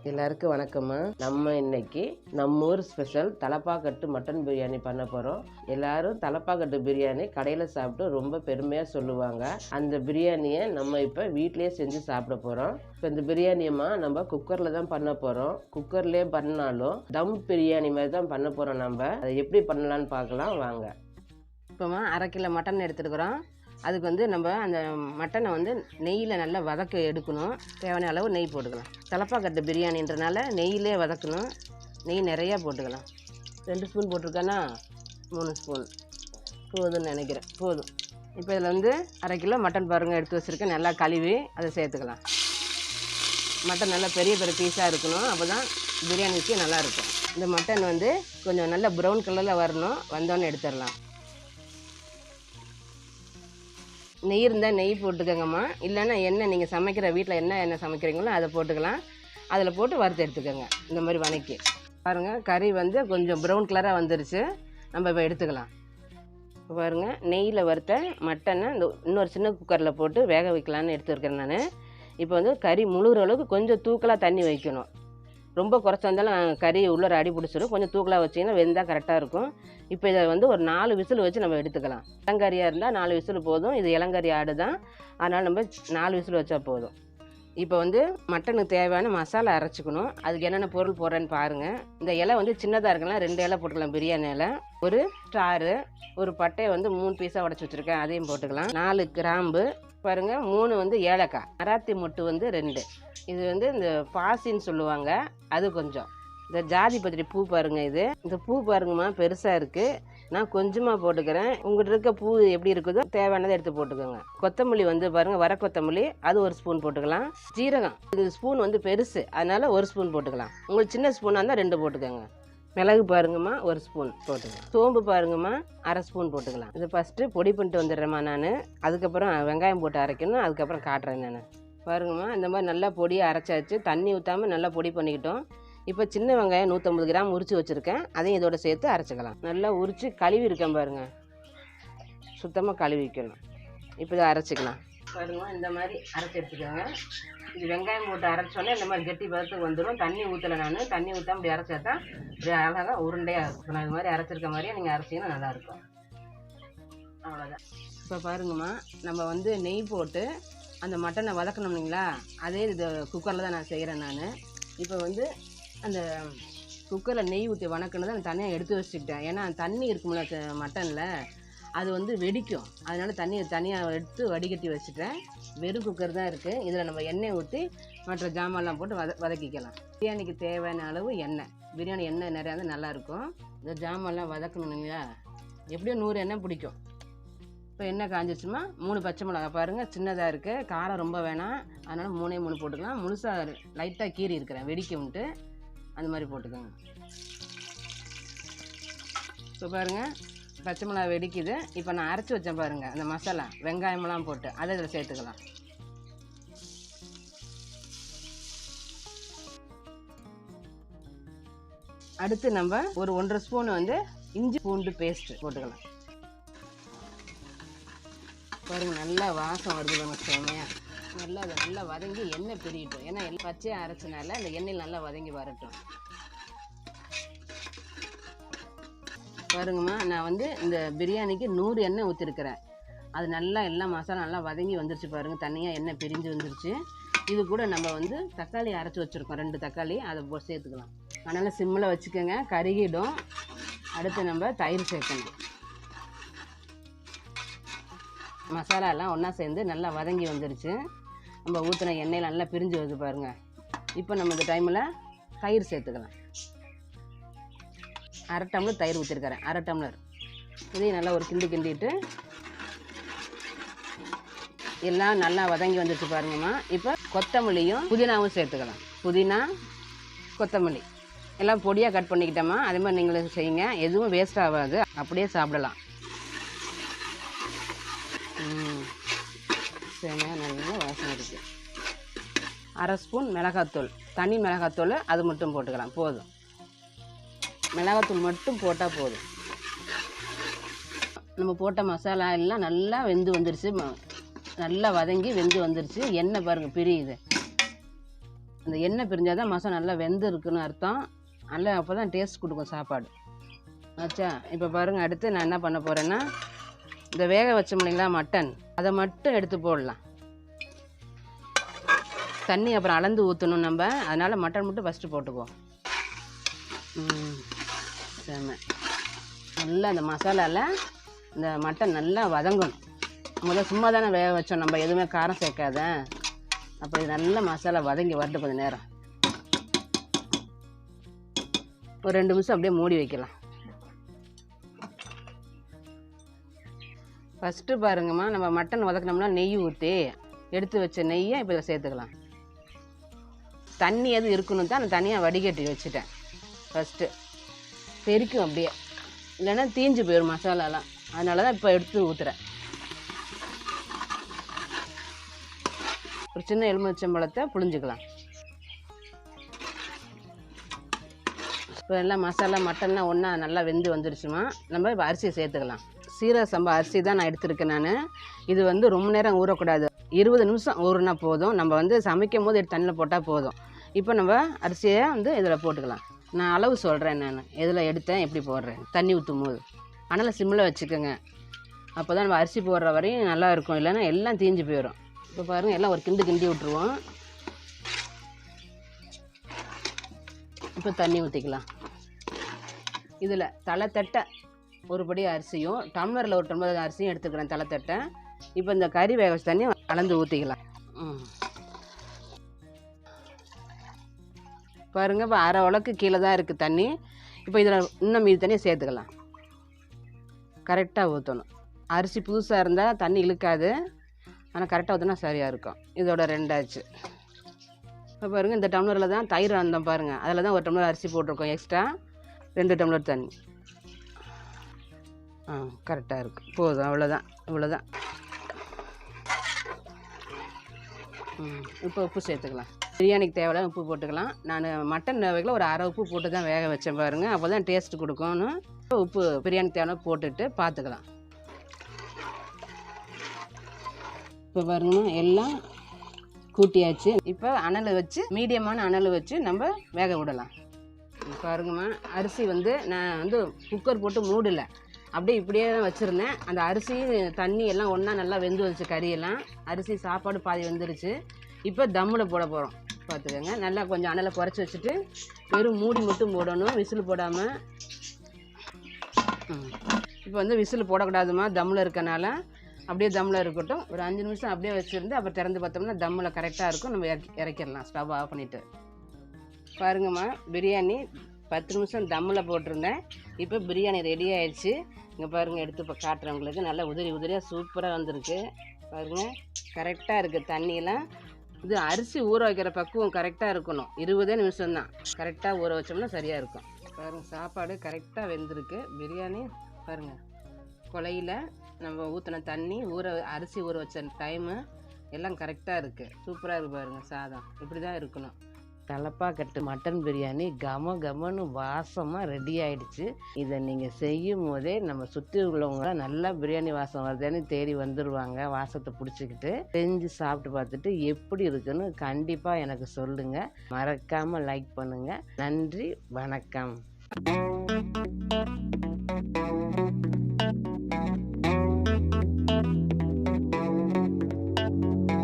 எல்லாருக்கும் வணக்கம்மா. நம்ம இன்னைக்கு நம்ம ஊர் ஸ்பெஷல் தலப்பாக்கட்டு மட்டன் பிரியாணி பண்ண போகிறோம். எல்லாரும் தலப்பாக்கட்டு பிரியாணி கடையில் சாப்பிட்டு ரொம்ப பெருமையாக சொல்லுவாங்க. அந்த பிரியாணியை நம்ம இப்போ வீட்டிலேயே செஞ்சு சாப்பிட போகிறோம். இப்போ இந்த பிரியாணியம்மா நம்ம குக்கரில் தான் பண்ண போகிறோம். குக்கர்லேயே பண்ணாலும் தம் பிரியாணி மாதிரி தான் பண்ண போகிறோம். நம்ம அதை எப்படி பண்ணலான்னு பார்க்கலாம் வாங்க. இப்போமா 1/2 கிலோ மட்டன் எடுத்துருக்குறோம். அதுக்கு வந்து நம்ம அந்த மட்டனை வந்து நெய்யில் நல்லா வதக்க எடுக்கணும். தேவையான அளவு நெய் போட்டுக்கலாம். தலப்பாக்கட்டு பிரியாணின்றனால நெய்யிலே வதக்கணும். நெய் நிறையா போட்டுக்கலாம். 2 ஸ்பூன் போட்டிருக்கேன்னா 3 ஸ்பூன் போதும்னு நினைக்கிறேன். போதும். இப்போ இதில் வந்து 1/2 கிலோ மட்டன் பாருங்கள் எடுத்து வச்சுருக்கேன். நல்லா கழுவி அதை சேர்த்துக்கலாம். மட்டன் நல்லா பெரிய பெரிய பீஸாக இருக்கணும். அப்போ தான் பிரியாணிக்கு நல்லாயிருக்கும். இந்த மட்டன் வந்து கொஞ்சம் நல்லா ப்ரௌன் கலரில் வரணும். வந்தோன்னே எடுத்துடலாம். நெய் இருந்தால் நெய் போட்டுக்கோங்கம்மா. இல்லைன்னா எண்ணெய் நீங்கள் சமைக்கிற வீட்டில் என்ன சமைக்கிறீங்களோ அதை போட்டுக்கலாம். அதில் போட்டு வறுத்து எடுத்துக்கோங்க. இந்த மாதிரி வதக்கி பாருங்கள். கறி வந்து கொஞ்சம் ப்ரௌன் கலராக வந்துருச்சு. நம்ம இப்போ எடுத்துக்கலாம். இப்போ பாருங்கள், நெய்யில் வறுத்த மட்டனை இன்னொரு சின்ன குக்கரில் போட்டு வேக வைக்கலான்னு எடுத்துருக்கேன் நான். இப்போ வந்து கறி முழுகிற அளவுக்கு கொஞ்சம் தூக்கலாக தண்ணி வைக்கணும். ரொம்ப குறைச்சா இருந்தாலும் கறி உள்ளே அடி பிடிச்சிடும். கொஞ்சம் தூக்கலாக வச்சிங்கன்னா வெந்தால் கரெக்டாக இருக்கும். இப்போ இதை வந்து ஒரு 4 விசில் வச்சு நம்ம எடுத்துக்கலாம். இளங்கறியாக இருந்தால் 4 விசில் போதும். இது இளங்கறி ஆடு தான், அதனால் நம்ம 4 விசில் வச்சா போதும். இப்போ வந்து மட்டனுக்கு தேவையான மசாலா அரைச்சிக்கணும். அதுக்கு என்னென்ன பொருள் போடுறேன்னு பாருங்கள். இந்த இலை வந்து சின்னதாக இருக்கலாம், 2 இலை போட்டுக்கலாம். பிரியாணி இலை, ஒரு ஸ்டாரு, ஒரு பட்டையை வந்து 3 பீஸாக உடச்சி வச்சுருக்கேன், அதையும் போட்டுக்கலாம். 4 கிராம்பு பாருங்கள், 3 வந்து ஏலக்காய், மராத்தி மொட்டு வந்து 2. இது வந்து இந்த பாசின்னு சொல்லுவாங்க, அது கொஞ்சம். இந்த ஜாதி பத்திரி பூ பாருங்கள். இந்த பூ பாருங்கம்மா, பெருசாக இருக்குது. நான் கொஞ்சமாக போட்டுக்கிறேன். உங்கள்கிட்ட இருக்க பூ எப்படி இருக்குதோ தேவையானதை எடுத்து போட்டுக்கோங்க. கொத்தமல்லி வந்து பாருங்கள், வர கொத்தமல்லி, அது 1 ஸ்பூன் போட்டுக்கலாம். ஜீரகம், இது ஸ்பூன் வந்து பெருசு, அதனால் 1 ஸ்பூன் போட்டுக்கலாம். உங்களுக்கு சின்ன ஸ்பூனாக இருந்தால் 2 போட்டுக்கோங்க. மிளகு பாருங்கம்மா, 1 ஸ்பூன் போட்டுக்கலாம். சோம்பு பாருங்கம்மா, 1/2 ஸ்பூன் போட்டுக்கலாம். இது ஃபஸ்ட்டு பொடி பண்ணிட்டு வந்துடுறேம்மா நான். அதுக்கப்புறம் வெங்காயம் போட்டு அரைக்கணும். அதுக்கப்புறம் காட்டுறேன் நான். பாருங்கம்மா, இந்த மாதிரி நல்லா பொடியை அரைச்சாச்சு. தண்ணி ஊற்றாமல் நல்லா பொடி பண்ணிக்கிட்டோம். இப்போ சின்ன வெங்காயம் 150 கிராம் உரித்து வச்சுருக்கேன், அதையும் இதோட சேர்த்து அரைச்சிக்கலாம். நல்லா உரித்து கழுவி இருக்கேன் பாருங்கள், சுத்தமாக கழுவிக்கணும். இப்போ இதை அரைச்சிக்கலாம். பாருங்க, இந்த மாதிரி அரைச்சி எடுத்துக்கோங்க. இது வெங்காயம் போட்டு அரைச்சோன்னே இந்த மாதிரி கெட்டி பதத்துக்கு வந்துடும். தண்ணி ஊற்றலை நான். தண்ணி ஊற்றாமல் இப்படி அரைச்சா தான் இப்படி அழகாக உருண்டையாக இருக்கும். நான் இது மாதிரி அரைச்சிருக்க மாதிரியே நீங்கள் அரைச்சிங்கன்னா நல்லாயிருக்கும். அவ்வளோதான். இப்போ பாருங்கம்மா, நம்ம வந்து நெய் போட்டு அந்த மட்டனை வதக்கணும் இல்லைங்களா, அதே இது குக்கரில் தான் நான் செய்கிறேன் நான். இப்போ வந்து அந்த குக்கரில் நெய் ஊற்றி வணக்கினதை நான் தனியாக எடுத்து வச்சுக்கிட்டேன். ஏன்னா தண்ணி இருக்கும்ல மட்டனில், அது வந்து வெடிக்கும். அதனால் தண்ணியை தனியாக எடுத்து வடிகட்டி வச்சுட்டேன். வெறும் குக்கர் தான் இருக்குது. இதில் நம்ம எண்ணெய் ஊற்றி மற்ற ஜாமான்லாம் போட்டு வதக்கிக்கலாம். பிரியாணிக்கு தேவையான அளவு எண்ணெய். பிரியாணி எண்ணெய் நிறையா வந்து நல்லாயிருக்கும். இந்த ஜாமான்லாம் வதக்கணும் இல்லைங்களா, எப்படியும் 100 எண்ணெய் பிடிக்கும். இப்போ எண்ணெய் காஞ்சிச்சுமா, 3 பச்சை மிளகா பாருங்கள், சின்னதாக இருக்குது. காரம் ரொம்ப வேணாம், அதனால் 3 போட்டுக்கலாம். முழுசாக லைட்டாக கீறி இருக்கிறேன், வெடிக்கும்ட்டு அந்த மாதிரி போட்டுக்கோங்க. இப்போ பாருங்கள், பச்சை மிளகா வெடிக்குது. இப்போ நான் அரைச்சி வச்சேன் பாருங்கள் அந்த மசாலா, வெங்காயமெல்லாம் போட்டு அதை இதில் சேர்த்துக்கலாம். அடுத்து நம்ம ஒரு 1.5 ஸ்பூன் வந்து இஞ்சி பூண்டு பேஸ்ட் போட்டுக்கலாம். பாருங்கள், நல்லா வாசம் வருது நமக்கு செம்மையாக. நல்லா வதங்கி எண்ணெய் பிரியட்டும். ஏன்னா பச்சையாக அரைச்சனால அந்த எண்ணெயில் நல்லா வதங்கி வரட்டும். பாருங்கம்மா, நான் வந்து இந்த பிரியாணிக்கு 100 எண்ணெய் ஊற்றிருக்கிறேன். அது நல்லா எல்லா மசாலா நல்லா வதங்கி வந்துருச்சு பாருங்கள். தனியாக எண்ணெய் பிரிஞ்சு வந்துருச்சு. இது கூட நம்ம வந்து தக்காளி அரைச்சி வச்சுருக்கோம், 2 தக்காளி, அதை சேர்த்துக்கலாம். அதனால் சிம்மில் வச்சுக்கோங்க, கருகிடும். அடுத்து நம்ம தயிர் சேர்க்கணும். மசாலா எல்லாம் ஒன்றா சேர்ந்து நல்லா வதங்கி வந்துருச்சு. நம்ம ஊற்றின எண்ணெயில் நல்லா பிரிஞ்சு வருது பாருங்கள். இப்போ நம்ம இந்த டைமில் தயிர் சேர்த்துக்கலாம். 1/2 டம்ளர் தயிர் ஊற்றிருக்கிறேன், 1/2 டம்ளர். இதையும் நல்லா ஒரு கிண்டிட்டு எல்லாம் நல்லா வதங்கி வந்துருச்சு பாருங்கம்மா. இப்போ கொத்தமல்லியும் புதினாவும் சேர்த்துக்கலாம். புதினா, கொத்தமல்லி எல்லாம் பொடியாக கட் பண்ணிக்கிட்டோம்மா. அதே மாதிரி நீங்களும் செய்யுங்க, எதுவும் வேஸ்ட் ஆகாது, அப்படியே சாப்பிடலாம். செமையாக நல்லா வாசனை இருக்குது. 1/2 ஸ்பூன் மிளகாத்தூள், தனி மிளகாத்தூள், அது மட்டும் போட்டுக்கலாம். போதும், மிளகாத்தூள் மட்டும் போட்டால் போதும். நம்ம போட்ட மசாலா எல்லாம் நல்லா வெந்து வந்துருச்சு. நல்லா வதங்கி வெந்து வந்துருச்சு. எண்ணெய் பாருங்கள் பிரியுது. அந்த எண்ணெய் பிரிஞ்சால் தான் மசாலா நல்லா வெந்து இருக்குன்னு அர்த்தம். நல்லா அப்போ தான் டேஸ்ட் கொடுக்கும் சாப்பாடு. ஆச்சா, இப்போ பாருங்கள், அடுத்து நான் என்ன பண்ண போகிறேன்னா, இந்த வேக வச்சோம் இல்லைங்களா மட்டன், அதை மட்டும் எடுத்து போடலாம். தண்ணி அப்புறம் அளந்து ஊற்றணும் நம்ம, அதனால் மட்டன் மட்டும் ஃபஸ்ட்டு போட்டுக்குவோம். செம நல்லா அந்த மசாலாவில் இந்த மட்டன் நல்லா வதங்கணும். முதல்ல சும்மா தானே வேக வச்சோம், நம்ம எதுவுமே காரம் சேர்க்காத. அப்போ இது நல்லா மசாலா வதங்கி வரட்டும் கொஞ்சம் நேரம். ஒரு 2 நிமிஷம் அப்படியே மூடி வைக்கலாம். ஃபஸ்ட்டு பாருங்கம்மா, நம்ம மட்டன் வதக்கினோம்னா நெய் ஊற்றி எடுத்து வச்ச நெய்யை இப்போ இதில் சேர்த்துக்கலாம். தண்ணி எதுவும் இருக்கணும் தான் நான் தனியாக வடிகட்டி வச்சுட்டேன். ஃபஸ்ட்டு பெரிக்கும் அப்படியே, இல்லைன்னா தீஞ்சு போயிடும் மசாலாலாம். அதனால தான் இப்போ எடுத்து ஊற்றுறேன். ஒரு சின்ன எலுமிச்சம்பழத்தை புழிஞ்சிக்கலாம். இப்போ எல்லாம் மசாலா மட்டன்லாம் ஒன்றா நல்லா வெந்து வந்துடுச்சுமா. நம்ம இப்போ அரிசியை சேர்த்துக்கலாம். சீரக சம்பா அரிசி தான் நான் எடுத்துருக்கேன். நான் இது வந்து ரொம்ப நேரம் ஊறக்கூடாது, 20 நிமிஷம் ஊறுனா போதும். நம்ம வந்து சமைக்கும் போது எடுத்து தண்ணியில் போட்டால் போதும். இப்போ நம்ம அரிசியை வந்து இதில் போட்டுக்கலாம். நான் அளவு சொல்கிறேன், நான் எதில் எடுத்தேன் எப்படி போடுறேன். தண்ணி ஊற்றும் போது அதனால் சிம்மில் வச்சுக்கோங்க. அப்போ தான் நம்ம அரிசி போடுற வரையும் நல்லா இருக்கும், இல்லைன்னா எல்லாம் தீஞ்சு போயிடும். இப்போ பாருங்கள், எல்லாம் ஒரு கிண்டி விட்டுருவோம். இப்போ தண்ணி ஊற்றிக்கலாம். இதில் தலைத்தட்டை ஒரு படி அரிசியும் டம்ளரில் ஒரு டம்ளர் அரிசியும் எடுத்துக்கிறேன், தலைத்தட்டை. இப்போ இந்த கறி வேக வச்ச தண்ணி கலந்து ஊற்றிக்கலாம். பாருங்கள், இப்போ அரை உலக்கு கீழே தான் இருக்குது தண்ணி. இப்போ இதில் இன்னும் மீதி தண்ணியை சேர்த்துக்கலாம். கரெக்டாக ஊற்றணும். அரிசி புதுசாக இருந்தால் தண்ணி இழுக்காது, ஆனால் கரெக்டாக ஊற்றினா சரியாக இருக்கும். இதோட 2 ஆச்சு. இப்போ பாருங்கள், இந்த டம்ளரில் தான் தயிர் வந்தோம் பாருங்கள், அதில் தான் ஒரு டம்ளர் அரிசி போட்டிருக்கோம், எக்ஸ்ட்ரா 2 டம்ளர் தண்ணி. கரெக்டாக இருக்குது, போதும். அவ்வளோதான், இவ்வளோதான். இப்போ உப்பு சேர்த்துக்கலாம். பிரியாணிக்கு தேவையான உப்பு போட்டுக்கலாம். நான் மட்டன் வகையில் ஒரு அரை உப்பு போட்டு தான் வேக வச்சேன் பாருங்கள், அப்போ தான் டேஸ்ட் கொடுக்கும்னு. உப்பு பிரியாணிக்கு தேவையான போட்டுட்டு பார்த்துக்கலாம். இப்போ பாருங்க, எல்லாம் கூட்டியாச்சு. இப்போ அனல் வச்சு, மீடியமான அனல் வச்சு நம்ம வேக விடலாம். பாருங்கம்மா, அரிசி வந்து நான் வந்து குக்கர் போட்டு மூடலை, அப்படியே இப்படியே தான் வச்சுருந்தேன். அந்த அரிசி தண்ணி எல்லாம் ஒன்றா நல்லா வெந்து வந்துச்சு, கறியெல்லாம். அரிசி சாப்பாடு பாதி வெந்துருச்சு. இப்போ தம்மில் போட போகிறோம், பார்த்துக்கோங்க. நல்லா கொஞ்சம் அனலை குறைச்சி வச்சுட்டு வெறும் மூடி மட்டும் போடணும், விசில் போடாமல். இப்போ வந்து விசில் போடக்கூடாதுமா, தம்மில் இருக்கனால அப்படியே தம்மில் இருக்கட்டும். ஒரு 5 நிமிஷம் அப்படியே வச்சுருந்து அப்புறம் திறந்து பார்த்தோம்னா தம்மில் கரெக்டாக இருக்கும். நம்ம இறக்கிடலாம், ஸ்டவ் ஆஃப் பண்ணிவிட்டு. பாருங்கம்மா, பிரியாணி 10 நிமிஷம் தம்மில் போட்டிருந்தேன். இப்போ பிரியாணி ரெடி ஆயிடுச்சு. இங்கே பாருங்கள், எடுத்து இப்போ காட்டுறேன் உங்களுக்கு. நல்லா உதிரியாக சூப்பராக வந்திருக்கு பாருங்கள். கரெக்டாக இருக்குது தண்ணியெல்லாம். இது அரிசி ஊற வைக்கிற பக்குவம் கரெக்டாக இருக்கணும். 20 நிமிஷம் தான் கரெக்டாக ஊற வச்சோம்னா சரியாக இருக்கும். பாருங்கள், சாப்பாடு கரெக்டாக வெந்திருக்கு. பிரியாணி பாருங்கள், கொலையில் நம்ம ஊற்றின தண்ணி, அரிசி ஊற வச்ச டைமு எல்லாம் கரெக்டாக இருக்குது. சூப்பராக இருக்குது பாருங்கள். சாதம் இப்படி தான் இருக்கணும். தலப்பாக்கட்டு மட்டன் பிரியாணி கமன்னு வாசமாக ரெடி ஆகிடுச்சு. இதை நீங்கள் செய்யும் போதே நம்ம சுற்றி உள்ளவங்களாம் நல்லா பிரியாணி வாசம் வருதுன்னு தேடி வந்துடுவாங்க, வாசத்தை பிடிச்சிக்கிட்டு. செஞ்சு சாப்பிட்டு பார்த்துட்டு எப்படி இருக்குன்னு கண்டிப்பாக எனக்கு சொல்லுங்கள். மறக்காமல் லைக் பண்ணுங்கள். நன்றி, வணக்கம்.